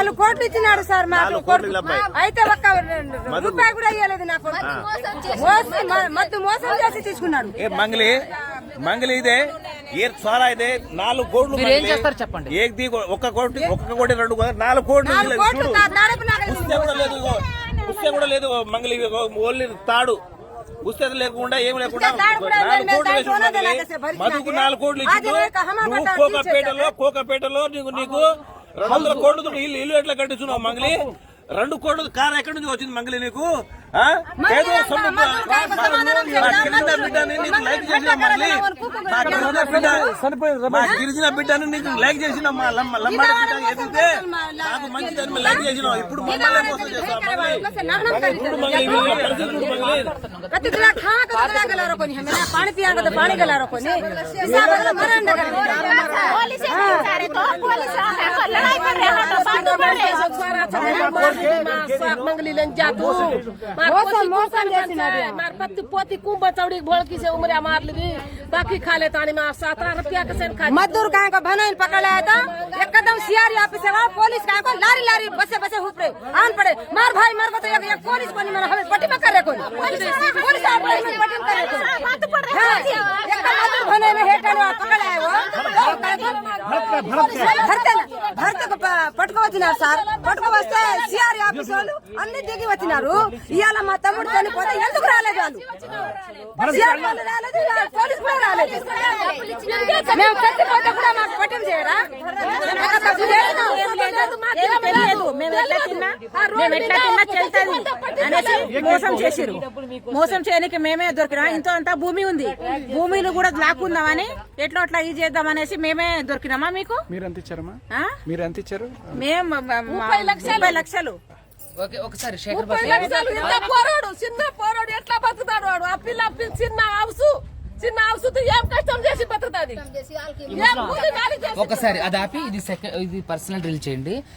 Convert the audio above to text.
4 కోట్లు ఇచ్చినాడు సార్ మాకు అయితే ఒక్క రూపాయి కూడా ఇవ్వలేదు నాకు మోసం చేసి తీసుకున్నాడు మంగళి ఇదే ఏ చాలా ఇదే 4 కోట్లు చెప్పండి. ఒక్క కోటి 2 4 కోట్లు పుస్తే కూడా లేదు మంగళి ఓన్లీ తాడు పుస్తే లేకుండా ఏమి లేకుండా 4 కోట్లు వేసి మధుకు 4 కోట్లు ఇచ్చిండు. నువ్వు కోకపేటలో నీకు 200 కోట్లతో ఇల్లు ఎట్లా కట్టించున్నావు మంగళి? 2 కోట్లు కారు ఎక్కడి నుంచి వచ్చింది మంగళి నీకు? ఏదో బిడ్డని నీకు లైక్ చేసిన మంగళి, గిరిజన బిడ్డని నీకు లైక్ చేసిన లంబాడి బిడ్డ ఎదిగితే నాకు మంచిదని లైక్ చేసినావు. ఇప్పుడు మమ్మల్ని మోసం చేస్తావు మంగళి. पानी पिया तो पानी गला रखो मंगली जातू पोती कुंभ चौड़ी भोड़की से उमरिया मार ली बाकी खा लेता 17 रुपया के मजदूर कहाँ को भनोइन पकड़ा था एकदम सीआरपी ऑफिस है वहाँ पुलिस कहाँ को लारी लारी बसे बसे हुपड़े आन पड़े मार भाई मार को तो एक पुलिस बनी मैंने हमें पट्टी में कर रहे कोई पुलिस पट्टी में कर रहे भने में हेटन पकड़ा है वो भरते को पटको వచ్చినారు సార్ పట్టుకు వస్తే సిఆర్ ఆఫీస్ వాళ్ళు అన్ని దిగి వచ్చినారు. ఇయాల మా తమ్ముడు చనిపోతే ఎందుకు రాలేదు వాళ్ళు? సిఆర్ వాళ్ళు రాలేదు, పోలీసు కూడా రాలేదు. మేము చచ్చిపోతే కూడా మాకు పట్టం చేయరా? మేము ఎట్లా తిన్నా చెల్తుంది అనేసి మోసం చేసిరు. మోసం చేయడానికి మేమే దొరికినా. ఇంతో అంతా భూమి ఉంది, భూమిని కూడా లాక్కుందామని ఎట్లా అట్లా ఇది చేద్దాం అనేసి మేమే దొరికినామా మీకు? మీరు ఎంత ఇచ్చారమ్మా? మీరు ఎంత ఇచ్చారు? మేము 30 లక్షలు. ఒకసారి శేఖర్ పోరాడు చిన్న పోరాడు ఎట్లా బతుకుతాడు వాడు? ఆ పిల్ల చిన్న హౌస్ ఏం కష్టం చేసి బతుకుతాది. ఒకసారి అది ఆపి ఇది పర్సనల్ డ్రిల్ చేయండి.